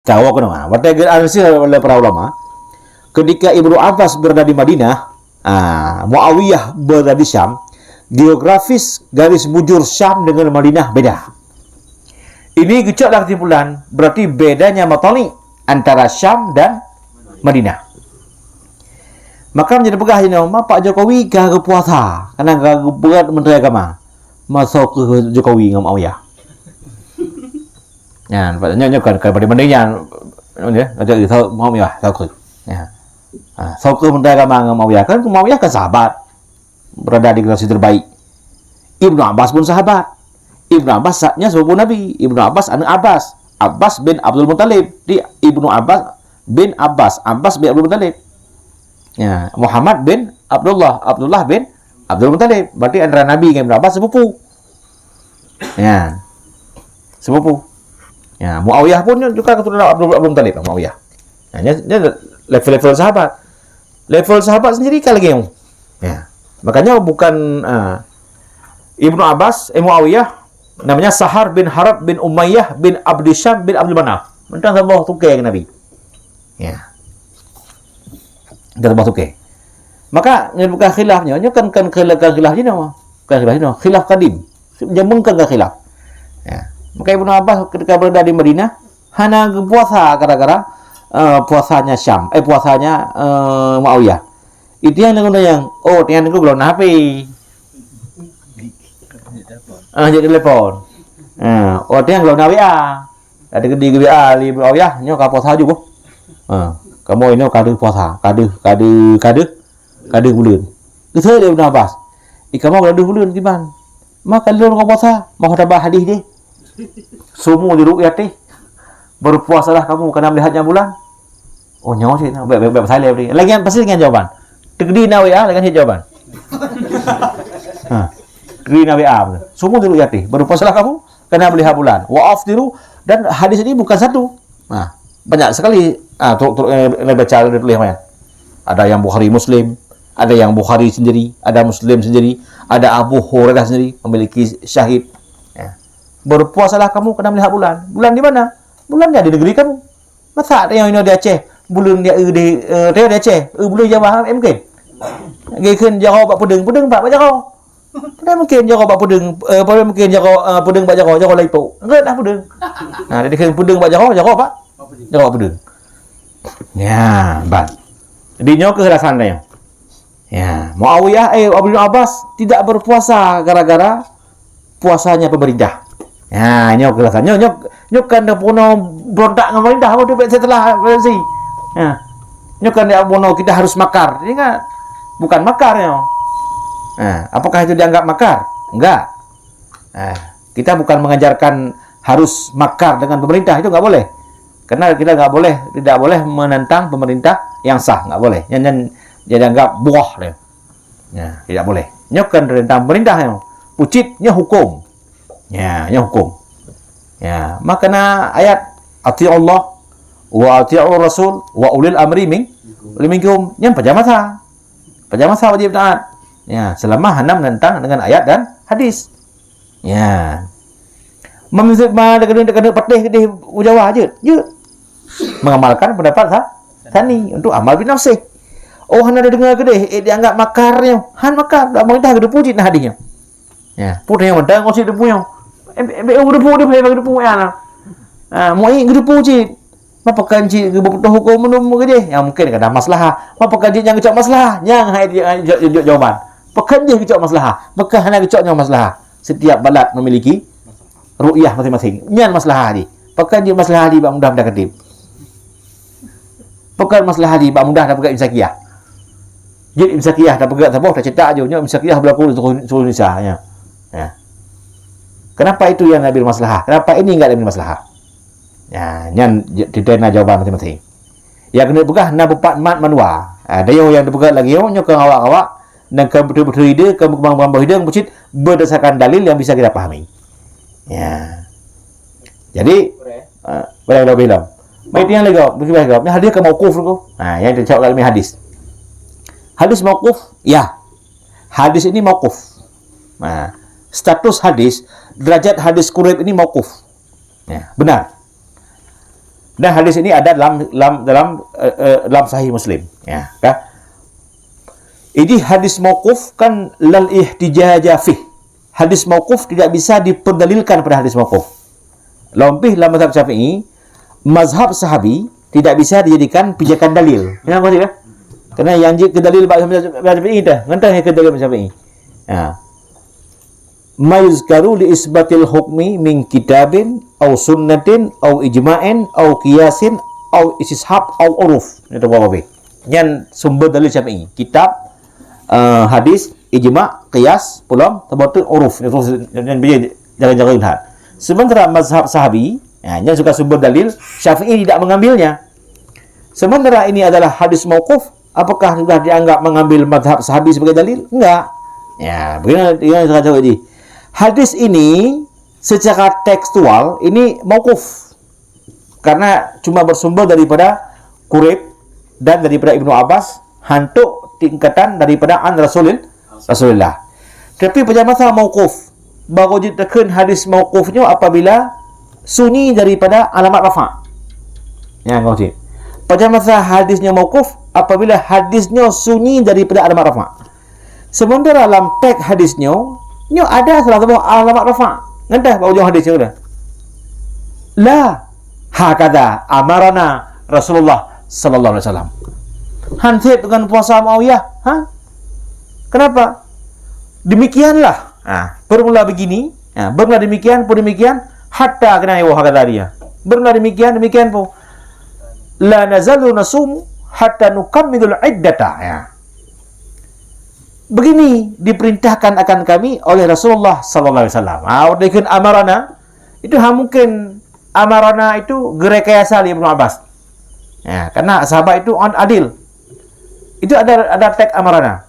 Kau kena. Berarti analisis oleh para ulama, ketika Ibnu Abbas berada di Madinah, Muawiyah berada di Syam, geografis garis bujur Syam dengan Madinah beda. Ini gecoklah kesimpulan, berarti bedanya matali antara Syam dan Madinah. Maka menjadi pegah ini, Pak Jokowi gagal puasa karena gagal berat Menteri Agama. Masuk ke Jokowi dengan Muawiyah. Ya, patutnya kan kepada mendengar ada tahu Muawiyah tahu ke. Ya. Tahu ke Menteri Agama dengan Muawiyah kan Muawiyah kan sahabat. Berada di generasi terbaik. Ibnu Abbas pun sahabat. Ibnu Abbas saatnya sepupu Nabi. Ibnu Abbas anak Abbas. Abbas bin Abdul Muttalib. Ibnu Abbas bin Abbas. Abbas bin Abdul Muttalib. Ya, Muhammad bin Abdullah. Abdullah bin Abdul Muttalib. Berarti antara Nabi dengan Ibnu Abbas sepupu. Ya. Sepupu. Ya, Muawiyah pun juga keturunan Abdul Muttalib. Muawiyah. Nah, dia level-level sahabat. Level sahabat sendiri kan lagi. Ya. Makanya bukan Ibnu Abbas, Muawiyah namanya Sahar bin Harab bin Umayyah bin Abdi Syam bin Abdul Manaf. Mentang sama tukai ke Nabi. Ya. Dia tambah tukai. Maka bukan khilafnya, kan khilaf ni nama. Bukan khilaf ni nama, khilaf qadim. Jemengkan ke khilaf. Ya. Maka Ibnu Abbas ketika berada di Madinah hanya puasa gara-gara puasanya Syam, puasanya Muawiyah. Itu yang yang yang aku belum napi. Jadi telepon. Dia yang belum nabi ada di WA li Muawiyah nyo ka puasa juga. Kamu ini kadu puasa, kadu bulan. Itu dia Ibnu Abbas. Kamu kadu bulan gimana? Maka lu kau puasa, mau tambah hadis je. Semua di ruqyah teh. Berpuasalah kamu kerana melihatnya bulan. Oh nyawa sih, baik saya lagi. Lagi pasti dengan jawaban. Tegdi na WA dengan jawaban. Tegdi na WA. Semua di ruqyah teh. Berpuasalah kamu kerana melihat bulan. Wa aftiru, dan hadis ini bukan satu. Banyak sekali baca ditulis banyak. Ada yang Bukhari Muslim, ada yang Bukhari sendiri, ada Muslim sendiri, ada Abu Hurairah sendiri memiliki syahid. Berpuasalah kamu kena melihat bulan. Bulan di mana? Bulannya di negeri kamu. Masa ada yang ini di Aceh, bulan dia di Aceh, bulan Jawa mungkin. Gikan jauh bak pudeng bak jauh. Pada mungkin jauh bak pudeng, pada mungkin jauh pudeng bak jauh laipu. Enggak dah pudeng. Nah, dia kan pudeng bak jauh pak. Jauh bak pudeng. Ya, ban. Jadi nyo kehalasan dia. Ya, Muawiyah Ibnu Abbas tidak berpuasa gara-gara puasanya pemerintah. Ya, nyok kelasan. Nyok kan dah puno berontak dengan pemerintah setelah revolusi. Ya. Nyok kan dia puno kita harus makar. Ini kan bukan makar ya. Apakah itu dianggap makar? Enggak. Kita bukan mengajarkan harus makar dengan pemerintah, itu enggak boleh. Karena kita tidak boleh menentang pemerintah yang sah, enggak boleh. Yang dianggap buah dia. Ya, tidak boleh. Nyok kan tentang pemerintah ya. Pucitnya hukum. Ya, hukum. Ya, makna ayat ati Allah wa ati'ur Rasul wa ulil amri minkum yang pajamasa. Pajamasa wajib taat. Ya, selama hanam menentang dengan ayat dan hadis. Ya. Memizma dekat patih di Jawa aja. Mengamalkan pendapat Sani untuk amal bin nafsih. Oh, hana dengar gede, dianggap makarnya. Han makar, tak pemerintah gede puji nah hadisnya. Ya, putih yang mentang ngosip depu yang. Gedepu dia pakai gedepu ya. Mau gede puji. Apa kanji gedepu hukum menum gede? Ya mungkin kada masalah. Apa kanji yang kecok masalah? Yang jawaban. Pekan je kecok masalah. Pekan hanya kecoknya masalah. Setiap balad memiliki ru'yah masing-masing. Nyan masalah di. Pekan je masalah di bak mudah dah kedip. Pekan masalah di bak mudah dah pegat imsakiyah. Jadi imsakiyah dah pegat sabah dah cetak je. Imsakiyah berlaku di seluruh Indonesia ya. Kenapa itu yang ambil masalah? Kenapa ini enggak ambil masalah? Ya, nyan didena jawaban masing-masing. Yang kena pegah na bepat mat manwa. Ada yang dipegat lagi yo nyok awak-awak dan ke betul-betul ide ke kembang-kembang hidung pucit berdasarkan dalil yang bisa kita pahami. Ya. Jadi boleh bilang. Baik yang lagi, begini hadir ke mauquf tu. Yang dicakap dalam hadis. Hadis mauquf, ya. Hadis ini mauquf. Status hadis, derajat hadis qurib ini mauquf. Ya, benar. Dan hadis ini ada dalam Sahih Muslim. Ya, kan? Ini hadis mauquf kan lal ihtijaja fih. Hadis mauquf tidak bisa diperdalilkan pada hadis mauquf. Lebih dalam mazhab Syafi'i, mazhab sahabi tidak bisa dijadikan pijakan dalil. Kenapa tidak? Karena yang ke dalil mazhab Syafi'i dah, ngentah ke dalil mazhab Syafi'i. Ya. Ma yuzkaru li isbatil hukmi min kitabin aw sunnatin aw ijma'in aw qiyasin aw istishab aw uruf. Itu apa? Yang sumber dalil Syafi'i, kitab, hadis, ijma', qiyas, pulang, tabatul, uruf. Itu yang jangan-jangan lihat. Sementara mazhab sahabi, yang suka sumber dalil, Syafi'i tidak mengambilnya. Sementara ini adalah hadis mauquf, apakah sudah dianggap mengambil mazhab sahabi sebagai dalil? Enggak. Ya, begini saya jawab ini. Hadis ini secara tekstual ini mauquf. Karena cuma bersumber daripada Quraib dan daripada Ibnu Abbas, hantuk tingkatan daripada Rasulullah. Tapi pada masa mauquf, baru ditekan hadis mauqufnya apabila sunyi daripada alamat rafa'. Ya, kau cik. Pada masa hadisnya mauquf apabila hadisnya sunyi daripada alamat rafa'. Sementara dalam teks hadisnya ada salah satu alamat rafa'. Ngentah baru ujung hadisnya sudah. La hakada amarana Rasulullah sallallahu alaihi wasallam. Hansip dengan puasa Muawiyah. Kenapa? Demikianlah. Bermula begini. Bermula demikian pun demikian. Hatta kena ya hakada dia. Bermula demikian pun. La nazalu nasum hatta nukammilul iddata. Begini diperintahkan akan kami oleh Rasulullah sallallahu alaihi wasallam. Dengan amarana itu mungkin amarana itu gerekayasa Ibnu Abbas. Karena sahabat itu adil. Itu ada teks amarana.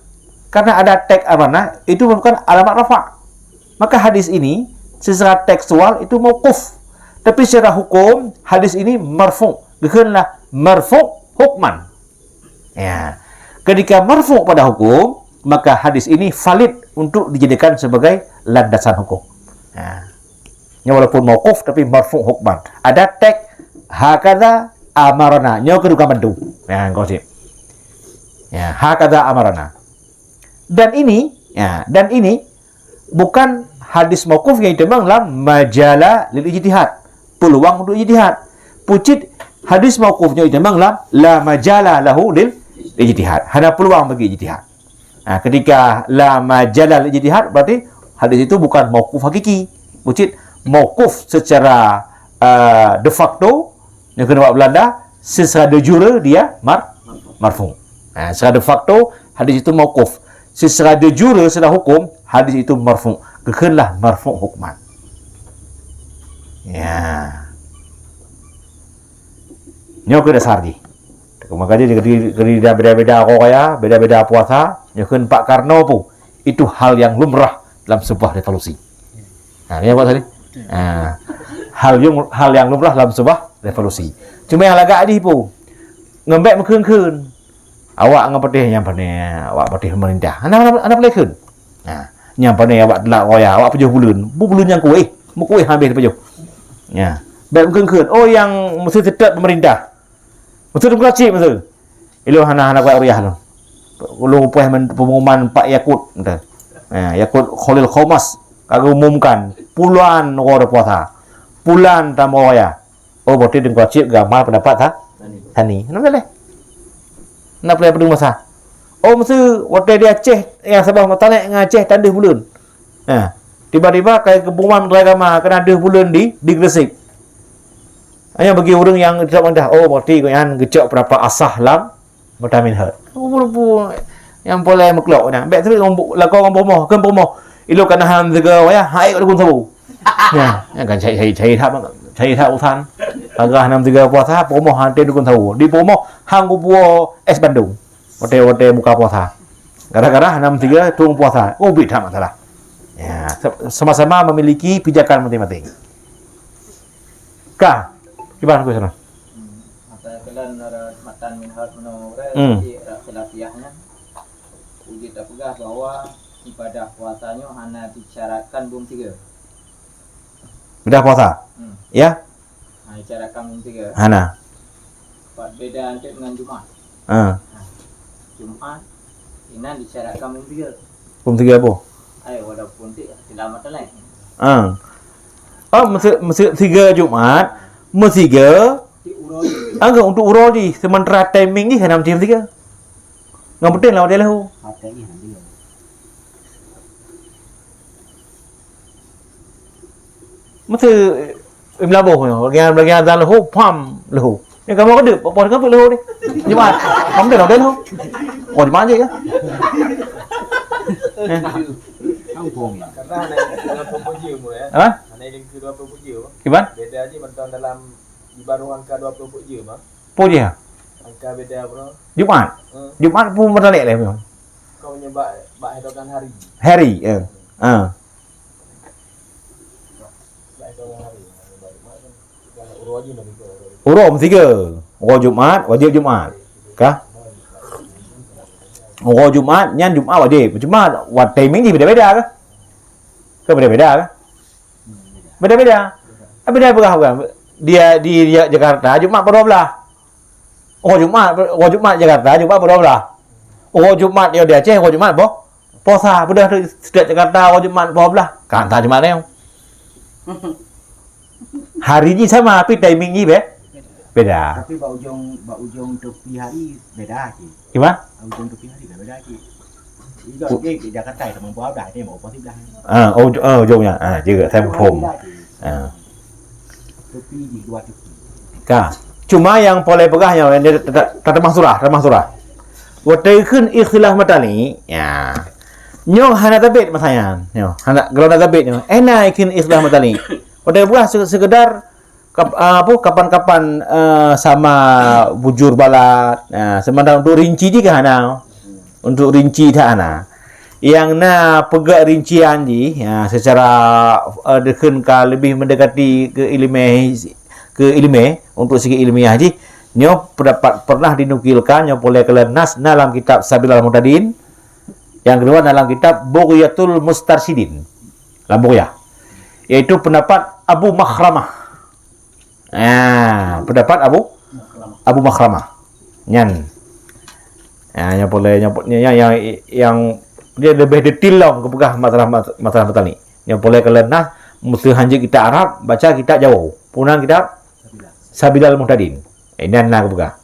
Karena ada teks amarana itu bukan alamat rafa'. Maka hadis ini secara tekstual itu mauquf. Tapi secara hukum hadis ini marfu'. Bukanlah marfu' hukman. Ya. Ketika marfu' pada hukum, maka hadis ini valid untuk dijadikan sebagai landasan hukum. Ya, walaupun mauquf tapi marfu' hukman. Ada teks hakadha amarana. Nyo keduka bantu. Ya, kau sih. Ya, hakadha amarana. Dan ini bukan hadis mauquf yang ditemukan dalam majalah lil ijtihad. Peluang untuk ijtihad. Pucit hadis mauqufnya ditemukan dalam la majalah lahu lil ijtihad. Hanya peluang bagi ijtihad. Ketika la majalah lil ijtihad berarti hadis itu bukan mauquf hakiki. Pucit mauquf secara de facto yang kedua Belanda, secara de jure dia marfu'. Secara de facto hadis itu mauquf. Secara de jure secara hukum hadis itu marfu'. Kekenlah marfu' hukman. Ya. Nyo ke dasar di. Makanya jadi beda-beda kaya, beda-beda puasa, nyokeun Pak Karno pu. Itu hal yang lumrah dalam sebuah revolusi. Ya Pak tadi. Hal yang lumrah dalam sebuah revolusi. Cuma yang lagak di pu. Ngembek mekheun-keun. Awak ngepetih yang pandai, awak petih pemerintah. Anak boleh keun. Yang pandai awak delak koya, awak pejuh bulun yang kuih, mu kuih habis pejuh. Ya. Baik mekheun-keun. Oh yang mesti tetap pemerintah. Mesti demokrasi mesti. Ilo hana kuat uriah lu. Lu puih pengumuman Pak Yakut entah. Yakut Khalil Khomas kagak umumkan puluhan orang puasa. Puluhan tamu ya. Oh berarti demokrasi gamal pendapat tani. Kenapa boleh? Nak boleh pedung masa. Oh mesti waktu dia Aceh yang Sabah Matanek dengan Aceh tanda bulan. Tiba-tiba kayak kebuman agama kena 2 bulan di Gresik. Hanya bagi orang yang tidak mendah. Oh berarti yang gecok berapa asah lam vitamin H. Oh yang boleh meklok dah. Baik tu lakau orang pomoh, kan pomoh. Ilo kana ham juga ya, hai kalau kun sabu. Ya, kan cai tak utan. Agak 63 puasa pomoh hante dukun tahu. Di pomoh hang buo es Bandung. Wote buka puasa. Gara-gara 63 tung puasa. Oh beda masalah. Ya, sama-sama memiliki pijakan masing-masing. Kah? Gimana ku sana? Mata kelan matan min har menore di khilafiyahnya. Uji tak pegah bahwa ibadah puasanya hanya disyaratkan belum 3. Beda puasa? Ya? Disyaratkan belum 3. Hana. beda Antep dengan Jumat. Jumat Inan disyaratkan bung 3. Bung 3 apa? Walaupun selamat lain. Oh, mesti 3 Jumat, mesti 3 agak untuk uroli sementara timing ni kan macam 3. Ngam penting lah dia lahu. Mesti Melabuh ni, bagian azan lahu, pam lahu. Ni kamu ada apa kan lahu ni? Jumat. Kamu dah lahu. Oh, Jumat je ya. Kampung ya. Karena dengan pemujil mu ya. Ana yang kedua pemujil. Gimana? Beda aja mentang dalam di baru angka 20 pemujil mah. Puji. Angka beda bro. Jumat. Jumat pun berdalek lah memang. Kau nyebak hidokan hari. Hari, Urum 3. Orang Jumat, wajib Jumat. Kah? Orang Jumat, nyan Jumat wajib. Cuma timing ni beda-beda ke? Ke beda-beda ke? Beda-beda. Beda berapa? Dia di Jakarta Jumat ber 12. Orang Jumat Jakarta Jumat ber 12. Orang Jumat dia di Aceh, orang Jumat apa? Puasa. Bedah setiap Jakarta orang Jumat ber 12. Kan tak Jumat ni. Hari ni sama tapi timing ni beda. Tapi bak ujung tepi hari beda je. Gimana? Ujung tepi hari beda je. Juga dia di Jakarta tak mampu dah dia mau pasti dah. Ujungnya. Juga saya paham. Tepi di dua tepi. Kah. Cuma yang boleh pegahnya dia tak termasuk surah. Waktu kun ikhtilaf mata ni, ya. Nyo hana tabit masayan. Nyo hana kalau nak tabit nyo. Enak ikin ikhtilaf mata ni. Waktu buah sekedar kapan-kapan sama bujur balat. Sementara untuk rinci juga hana. Untuk rinci tak hana. Yang na pegak rincian di secara dekun lebih mendekati ke ilmu untuk segi ilmiah ji. Nyo pernah dinukilkan nyo boleh kelenas dalam kitab Sabilal Muhtadin. Yang kedua dalam kitab Bughyatul Mustarsyidin. Dalam Bughyah. Yaitu pendapat Abu Makhramah. Pendapat Abu Makhramah. Nyan. Yang boleh yang dia lebih detail lah kepegah masalah petani. Yang boleh kelenas mesti hanya kita Arab, baca kitab Jawa. Punang kitab Sabilal Muhtadin. Ini nak kepegah.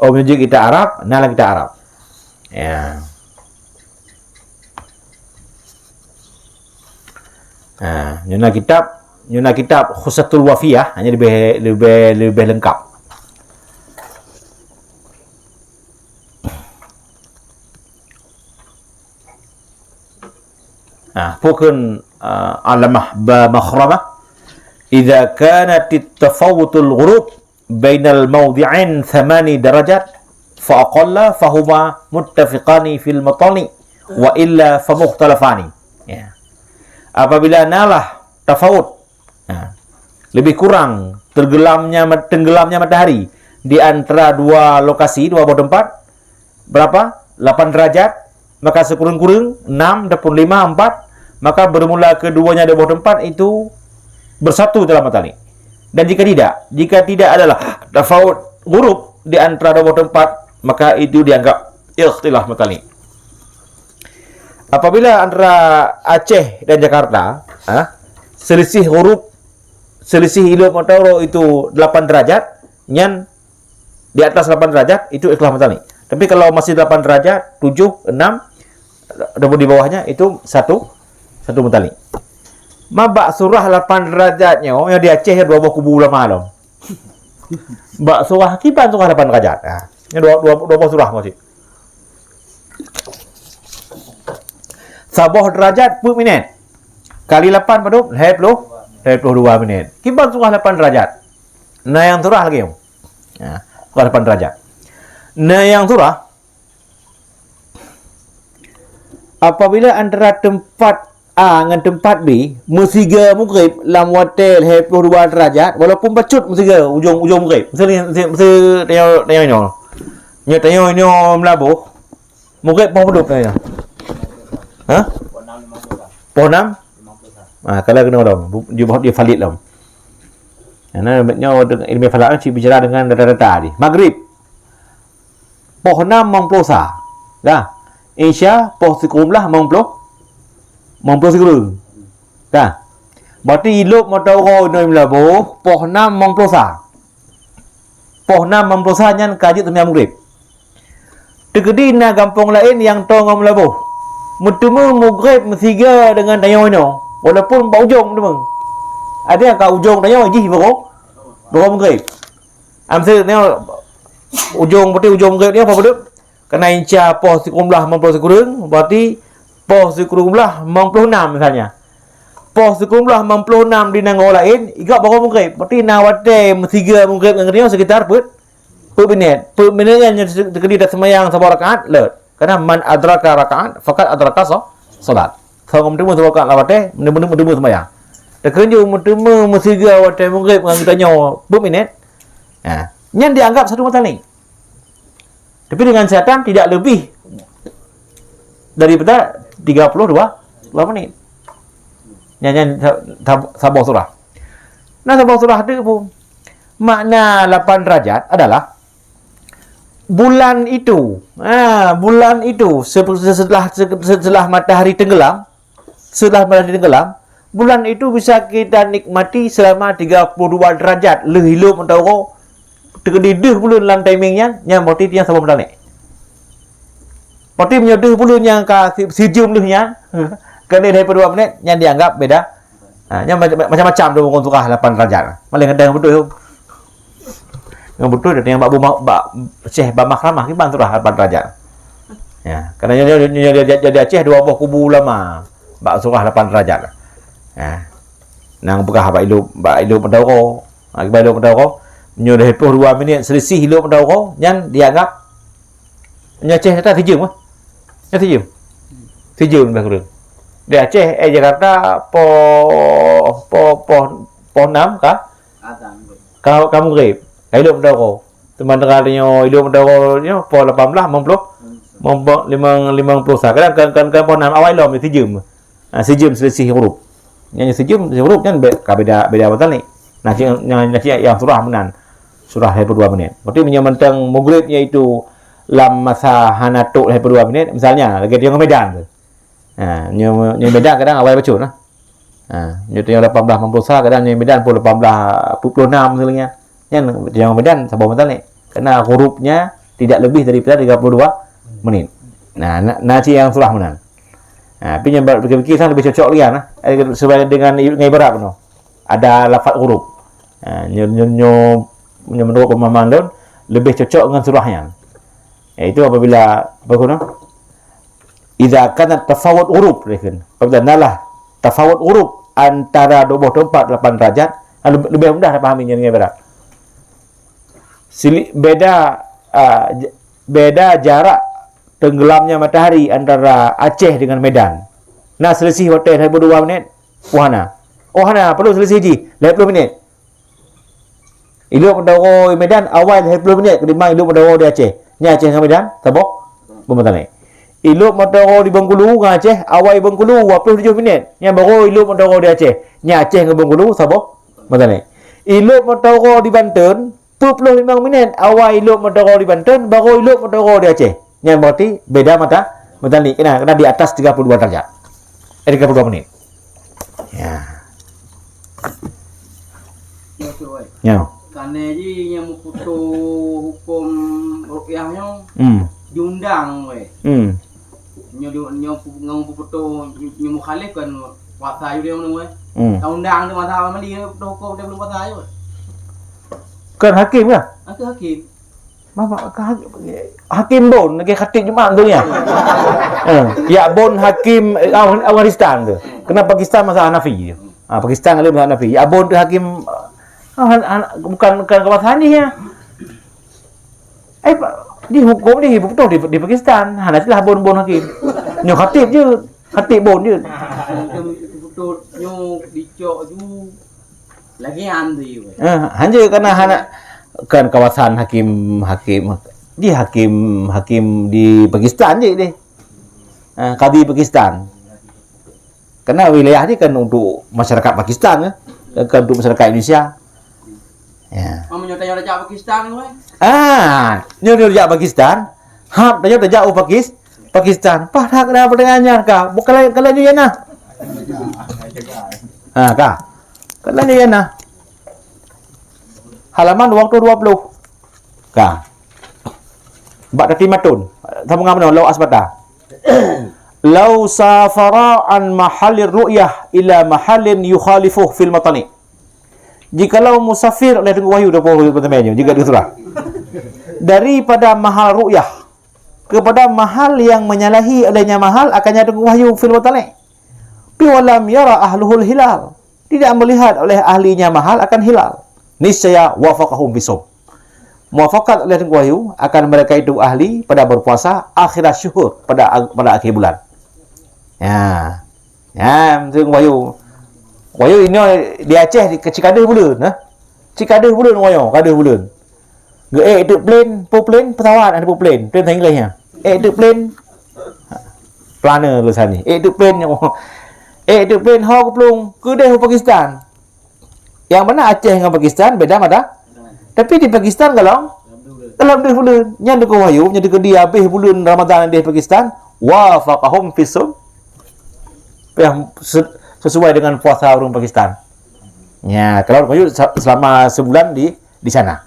Menuju kita Arab, nak kita Arab. Ya. Nyuna kitab Khusatul Wafiyah hanya lebih lengkap. Pukun alamah makhramah idza kanat at-tafawutul ghurub bainal mawdi'ain 8 darajat fa aqalla fahuma muttafiqani fil matani wa illa fa mukhtalafani. Ya. Apabila nalah tafawut lebih kurang tenggelamnya matahari di antara dua lokasi, dua tempat berapa? 8 derajat, maka sekurang-kurang 6 ataupun 5, 4, maka bermula keduanya di bawah tempat itu bersatu dalam matahari. Dan jika tidak adalah tafawut ghurub di antara dua tempat, maka itu dianggap ikhtilaf matahari. Apabila antara Aceh dan Jakarta selisih ilmu matahari itu 8 derajat, nyan di atas 8 derajat itu ikhtilaf matahari. Tapi kalau masih 8 derajat, 7, 6 dan di bawahnya itu satu matahari. Mabak surah 8 derajatnya yang di Aceh 20 kubu ulama dong. Bak surah kiban surah 8 derajat. Ini 20 surah masih. Sabah derajat per minit. Kali 8 pada 22 minit. Kiban surah 8 derajat. Nah yang surah lagi. Surah 8 derajat. Nah yang surah apabila antara tempat A dengan tempat B musiga mughrib lam watel 22 derajat walaupun bacut musiga ujung mughrib mesti tengok melabuh mughrib pun hidup tanya. Pohon 6 kalau kena dah dia valid lah. Karena ilmu falak ni bicara dengan data-data ni. Maghrib poh 6 memplosa. Dah. Insya poh sekumlah memplosa gerung. Dah. Berarti ilok mataro no imlabo poh 6 memplosa. Poh 6 memplosa nyan kaji temia mugrib. Tegedi na kampung lain yang tong melabuh. Mutemu mugrib mesiga dengan dayo ino. Walaupun bau ujung tu. Ada ka ujung dayo ji bro. Bro mugrib. Amse ni ujung berarti ujung mugrib ni apa betul? Kena inca poh sekumlah memplosa gerung, berarti poh sekumlah 96 misalnya. Poh sekumlah 96 di negara lain, igak baru mugrib. Berarti nawate mesiga mugrib dengan dia sekitar per minit. Per minit yang terkedi dah semayang sebuah rakaat, let. Karena man adraka rakaat, fakat adraka salat. Kalau mendemu sebuah rakaat lawate, mendemu semayang. Terkedi mendemu mesiga wate mugrib dengan kita nyawa per minit. Nah, yang dianggap satu mata ni. Tapi dengan syaitan tidak lebih daripada 32 menit. Nyanyian sabah surah. Nah, sabah surah itu pun makna 8 derajat adalah bulan itu. Bulan itu setelah matahari tenggelam, bulan itu bisa kita nikmati selama 32 derajat. Lehilup mentau tergedih bulan dalam timingnya, yang berarti dia sabah medalik. Berarti menyedih bulan yang ke sijum lehnya. Kena daripada 2 minit yang dianggap beda. Yang macam-macam tu orang surah 8 derajat. Malah ada yang betul. Yang betul ada yang Syekh Makramah ki ban surah 8 derajat. Ya, kerana dia jadi Aceh 2 buah kubu ulama. Bak surah 8 derajat. Ya. Nang bekah bak ilu pendaro. Bak ilu pendaro menyo dah 2 minit selisih ilu pendaro yang dianggap Aceh kata sejum ah. Ya sejum. Sejum dah kurang. Di Aceh, Jakarta, po 6 kah? Kamu grip. Hidup mendaro. Sementara dia hidup mendaro ni po 18 50 kadang kan po 6 awal lom sejum. Sejum selisih huruf. Yang sejum huruf kan beda betul ni. Nah yang surah menan. Surah 22 menit. Berarti menyamantang maghrib iaitu lam masa hanatuk 22 minit misalnya lagi dia Medan tu. Nyo Medan kadang awal bacun lah. Nyo yang 18 kadang nyo Medan pun 18 26 misalnya. Yang Medan sabah betul ni. Kerana hurufnya tidak lebih daripada 32 menit. Naci yang surah menan. Tapi yang berfikir lebih cocok lagi lah. Sebab dengan ibarat penuh. Ada lafaz huruf. Nyo menurut pemahaman don lebih cocok dengan surahnya. Itu apabila bagaimana? Idza kana tafawut huruf rekan. Apabila nalah tafawut huruf antara 24 8 derajat, lebih mudah pahaminya dengan berat. Beda jarak tenggelamnya matahari antara Aceh dengan Medan. Nah, selisih hotel 22 minit. Wahana perlu selisih ji 20 minit. Ilu pendaro Medan awal 20 minit ketimbang ilu pendaro di Aceh. Ni Aceh dengan Medan, tabok betul ni. Ilu pendaro di Bengkulu dengan Aceh awal Bengkulu 27 minit. Yang baru ilu pendaro di Aceh. Ni Aceh dengan Bengkulu tabok betul ni. Ilu pendaro di Banten 25 minit awal ilu pendaro di Banten baru ilu pendaro di Aceh. Yang berarti beda mata betul ni. Kena di atas 32 derajat. 32 menit. Ya. Ya. Kerana je yang putus hukum ruqyahnya diundang weh. Nyo putus nyo mukhalif kan puasa dia mana weh. Undang dia masa mali putus hukum dia belum puasa je. Kan hakim ke? Aku hakim. Hakim bon lagi khatib Jumaat tu ya. Ya bon hakim Afghanistan tu. Kena Pakistan masa Hanafi. Pakistan ada masa Hanafi. Ya bon tu hakim bukan kawasan ni ya. Dihukum ni betul di Pakistan. Hanafi lah bon hakim. Nyo khatib je, khatib bon je. Betul nyo dicok ju lagi andi weh. Hanya kerana kan kawasan hakim di Pakistan je dia. Qadi Pakistan. Kerana wilayah ni kan untuk masyarakat Pakistan kan untuk masyarakat Indonesia. Ya. Mau nyotanya rajak Pakistan ni weh. Nyo rajak Pakistan Hap dah jauh Pakistan. Pah dah kena pertanyaannya kah? Bukan kalian dia nah. Kah. Kalian dia nah. Halaman 20. Kah. Bak katimatun. Sambung mana? Law asbata. Law safara an mahallir ru'yah ila mahallin yukhalifuh fil matani. Jikalau musafir oleh tengok wahyu dah pertamanya jika disurah. Daripada mahal ru'yah kepada mahal yang menyalahi olehnya mahal akannya tengok wahyu fil matani. Bi walam yara ahluhul hilal. Tidak melihat oleh ahlinya mahal akan hilal. Niscaya wafaqahum bisawm. Muafakat oleh tengok wahyu akan mereka itu ahli pada berpuasa akhirat syuhur pada akhir bulan. Ya. Tengok wahyu. Wahyu ini di Aceh di Cikadeh bulan, Cikadeh bulan wahyu, Cikadeh bulan. Itu plane pesawat ada plane tank lainnya. Itu plane plana lu sana. Itu plane ho keplung ke Pakistan. Yang mana Aceh dengan Pakistan beda mata. Tapi di Pakistan kalau dalam 2 bulan yang dekat wahyu, yang dekat dia habis bulan Ramadan di Pakistan, wafaqahum fisum. Yang sesuai dengan puasa orang Pakistan. Ya, kalau wahyu selama sebulan di sana.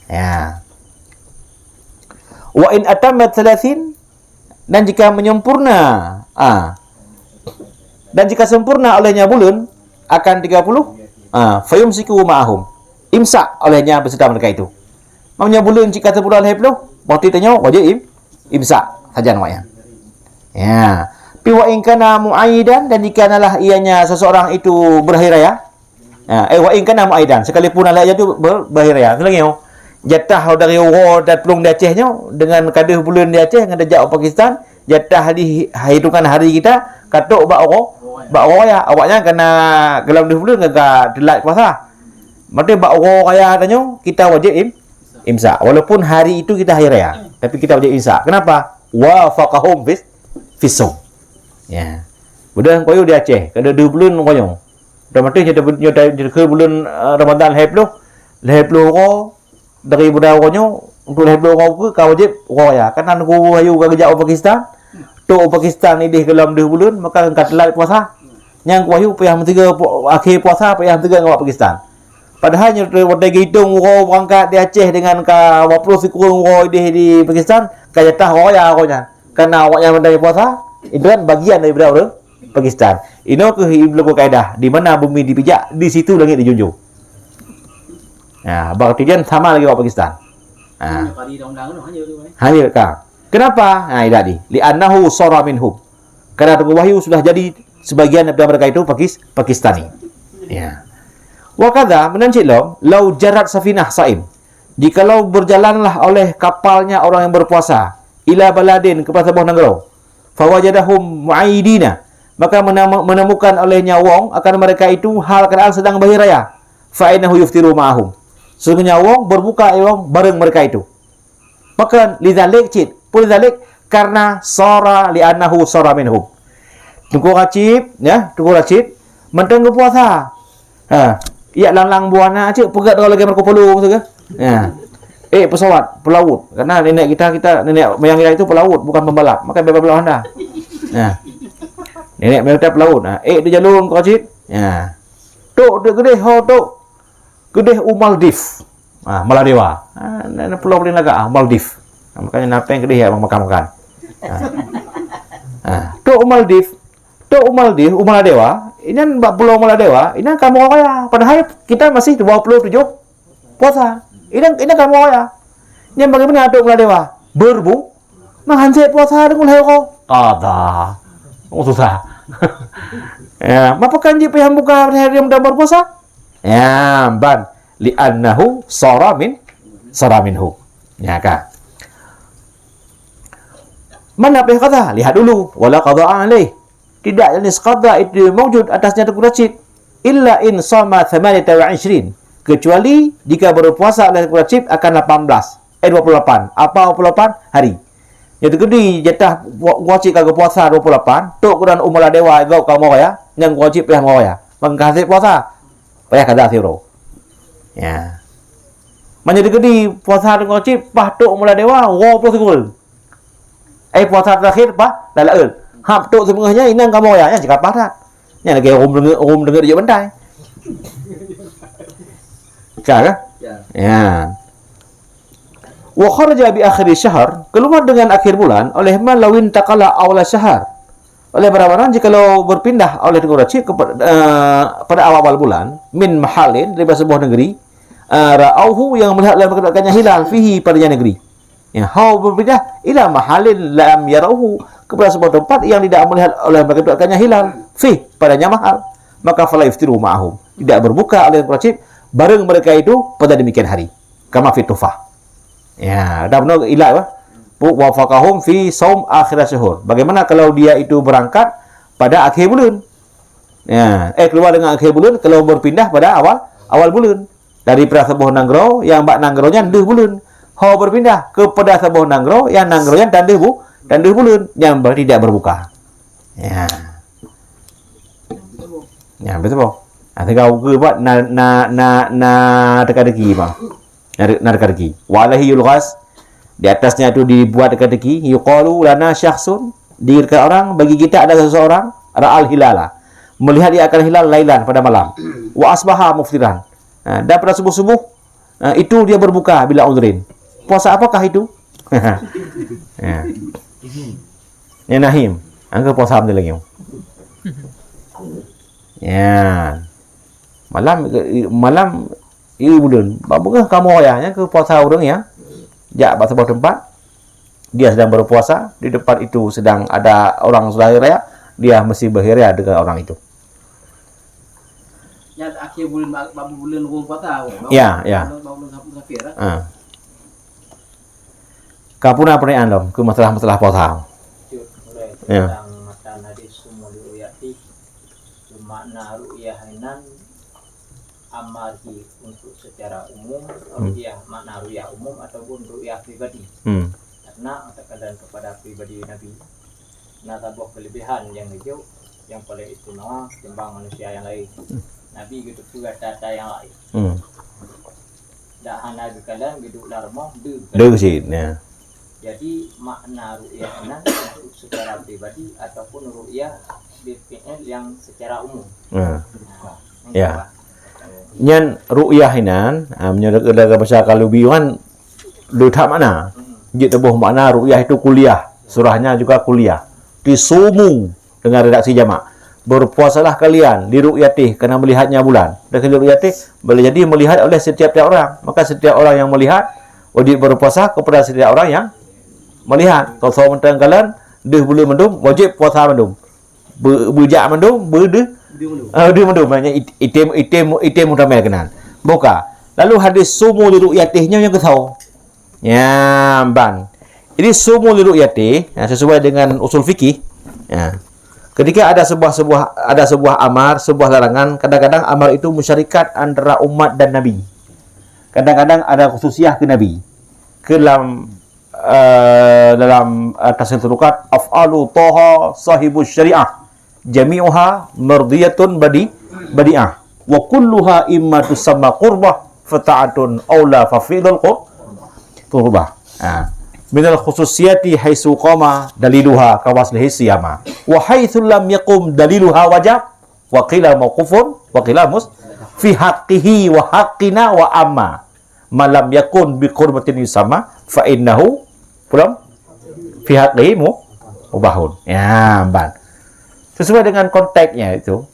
Ya. Wa in atammat 30 dan jika menyempurna dan jika sempurna olehnya bulan akan 30 fayumsiku ma'ahum imsak olehnya beserta mereka itu. Maksudnya bulan jika terbulan oleh waktu tanya wajib imsak saja namanya. Ya. Pi wa in kana muaidan dan jika nalah ianya seseorang itu berhari raya. Wa in kana muaidan sekalipun alah itu berhari raya. Lagi jatah dari Uro dan pelung di Acehnya dengan kadah bulan di Aceh dengan dajak Pakistan jatah di hitungan hari kita katuk bak Uro ya awaknya kena dalam 2 bulan enggak telat puasa. Maka bak Uro raya tanya kita wajib imsak walaupun hari itu kita hari raya tapi kita wajib imsak. Kenapa? Wafaqahum fisum. Ya. Budak koyo di Aceh kada 2 bulan koyo. Dah mati kita ke bulan Ramadan lehplo Uro dari budak Uro untuk lehplo Uro ke kau wajib Uro ya. Karena aku ayu ke jauh Pakistan. Tu Pakistan ni dalam 2 bulan maka engkau telat puasa. Yang wahyu payah mentiga akhir puasa payah mentiga ngawak Pakistan. Padahal wadai hitung Uro berangkat di Aceh dengan ka 20 sikurung Uro di Pakistan ka jatah Uro ya ronya. Karena awak yang mendai puasa itu kan bagian daripada orang Pakistan. Ini ke berlaku kaedah di mana bumi dipijak di situ langit dijunjung. Berarti dia sama lagi orang Pakistan. Hanya kah? Kenapa? Ini tadi. Li'annahu sara minhum. Karena tengok wahyu sudah jadi sebagian daripada mereka itu Pakistani. Ya. Wa kadza menancik lau jarat safinah saim. Jikalau berjalanlah oleh kapalnya orang yang berpuasa ila baladin kepada sebuah negara fawajadahum mu'aidina maka menemukan olehnya wong akan mereka itu hal keadaan sedang bahir raya fa innahu yuftiru ma'ahum sesungguhnya wong berbuka wong bareng mereka itu maka lidzalik karena sara li'annahu sara minhum Tunggu racib mentengah puasa iya lang buana cik pegat kalau lagi Marco Polo tu ke pesawat pelaut karena nenek nenek moyang kita itu pelaut bukan pembalap maka bebas Honda nenek moyang kita pelaut di jalur kau cik tok gede Maldives Maladewa pulau paling agak Maldives makanya napa yang gede ya makan tok Maldives Maladewa ini kan pulau Maladewa ini kan kamu kaya padahal kita masih 27 puasa ini kamu kaya yang bagaimana tok Maladewa berbu menghancur puasa dengan hero tada susah mapakan dia pihak buka hari yang dah berpuasa ban li'annahu sara minhu kan mana pihak kata lihat dulu wala qada'a alaih tidak jenis qada itu mawjud atasnya tengku racid illa in sama 28 kecuali jika berpuasa oleh tengku racid akan 28 apa 28 hari yang kedua jatah wajib kagak puasa 28 tok kuran umur dewa gau kamu ya yang wajib payah mau ya mengkasih puasa payah kada zero ya menjadi kedua puasa tengku racid pah tok umur dewa 20 sekul Puasa terakhir apa? Lalaul. Hap tok semengahnya inang kamu ya, cakap parat. Nya lagi orang dengar je bandai. Kan? Ya. Wa kharaja bi akhir syahr, keluar dengan akhir bulan oleh man lawin taqala awal syahr. Oleh barang-barang jikalau berpindah oleh Quraisy pada awal bulan min mahalin dari sebuah negeri ra'auhu yang melihat dalam keadaannya hilal fihi padanya negeri. Ya, hau berpindah ila mahalin lam yarauhu kepada sebuah tempat yang tidak melihat oleh mereka keadaannya hilal fi padanya mahal. Maka fala iftiru ma'ahum. Tidak berbuka oleh Quraisy bareng mereka itu pada demikian hari. Kama fi tufah. Ya, dah benar ilah apa? Wa faqahum fi saum akhir syahur. Bagaimana kalau dia itu berangkat pada akhir bulan? Ya, keluar dengan akhir bulan kalau berpindah pada awal bulan. Dari sebuah nanggro yang bak nanggronya deh bulan. Hau berpindah kepada sebuah nanggro yang nanggronya tandeh bulan yang tidak berbuka. Ya. Ya, betul. Nanti kau ke buat na teka-teki bang. Na teka-teki. Walahi yulghas di atasnya itu dibuat teka-teki. Yuqalu lana syakhsun, dikatakan orang bagi kita ada seseorang ra'al hilala. Melihat dia akan hilal lailan pada malam. Wa asbaha muftiran. Dan pada subuh-subuh itu dia berbuka bila udhrin. Puasa apakah itu? Ya. Ya Nahim, angka puasa apa lagi? Ya. Malam ini bulan. Baguslah kamu ayahnya ke puasa orang ya. Jak pada sebuah tempat dia sedang berpuasa, di depan itu sedang ada orang sudah hari raya, dia mesti berhari raya dengan orang itu. Ya akhir bulan orang puasa. Ya. Bulan Safir. Kapuna pertanyaan dong ke masalah puasa. Ya. Tentang matan hadis sumul ru'yati makna ru'yah hainan amari untuk secara umum, ru'yah makna ru'yah umum ataupun ru'yah pribadi. Karena terkadang kepada pribadi Nabi sebuah kelebihan yang hijau yang paling istimewa ketimbang manusia yang lain. Nabi gitu juga data yang lain. Dah hana kalian gitu larmo Deu sih, ya. Jadi makna ru'yah nan untuk secara pribadi ataupun ru'yah BPL yang secara umum. Ya. Nyan ru'yah hinan, menurut bahasa Kalubiwan duta mana? Jadi tebuh makna ru'yah itu kuliah. Surahnya juga kuliah. Disumu dengan redaksi jamak. Berpuasalah kalian di ru'yatih kerana melihatnya bulan. Dan di ru'yatih boleh jadi melihat oleh setiap orang. Maka setiap orang yang melihat wajib berpuasa kepada setiap orang yang melihat. Kalau saya mentang kalian deh boleh mendung, wajib puasa mendung. Bujak mendung, dia mendung. Maknanya item utamanya kenan. Buka. Lalu hadis sumu li ru'yatihnya yang ketau. Ya, ban. Ini sumu li ru'yatih, sesuai dengan usul fikih. Ya. Ketika ada sebuah amar, sebuah larangan, kadang-kadang amar itu musyarikat antara umat dan Nabi. Kadang-kadang ada khususiyah ke Nabi. Ke dalam tafsir turukat af'alu toha sahibus syariah jami'uha mardiyatun badi'ah wa kulluha imma tusamma qurbah fata'atun aula fafidul qurbah. Minal khususiyati haitsu qama daliluha kawaslihi siyama wa haitsu lam yaqum daliluha wajab wa qila mauqufun wa qila fi haqqihi wa haqqina wa amma malam yakun bi qurbatin yusamma fa innahu pulang fi haqqihi mubahun. Ya, ban. Sesuai dengan konteksnya itu.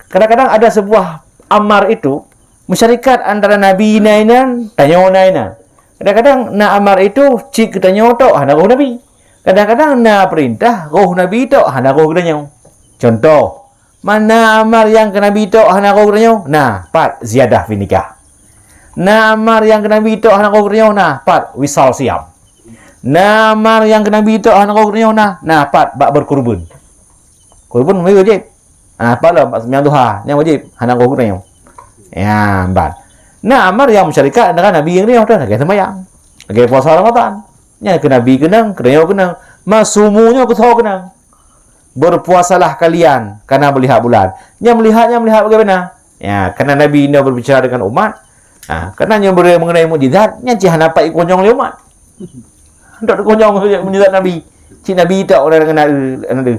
Kadang-kadang ada sebuah amar itu musyarikat antara nabi nainan tanya nainan. Kadang-kadang na amar itu cik tanya tok hana roh nabi. Kadang-kadang na perintah roh nabi tok hana roh tanya. Contoh, mana amar yang ke nabi tok hana roh tanya? Nah, pat ziyadah fi nikah. Na amar yang ke nabi tok hana roh tanya? Nah, pat wisal siam. Na amar yang ke nabi tok hana roh tanya? Nah, pat bak berkurban. Kurban wajib. Apa lah sembahyang duha yang wajib hana roh tanya. Ya, ban. Nah, amar yang musyarikat dengan Nabi yang ni dah lagi sembahyang. Lagi puasa Ramadan. Nya ke Nabi kenang, kenang. Masumunya ke tahu kenang. Berpuasalah kalian karena melihat bulan. Nya melihat bagaimana? Ya, karena Nabi ini berbicara dengan umat. Karena yang mengenai mukjizat, nya cih nampak konyong le umat. Hendak konyong mukjizat Nabi. Cik Nabi tak orang dengan ada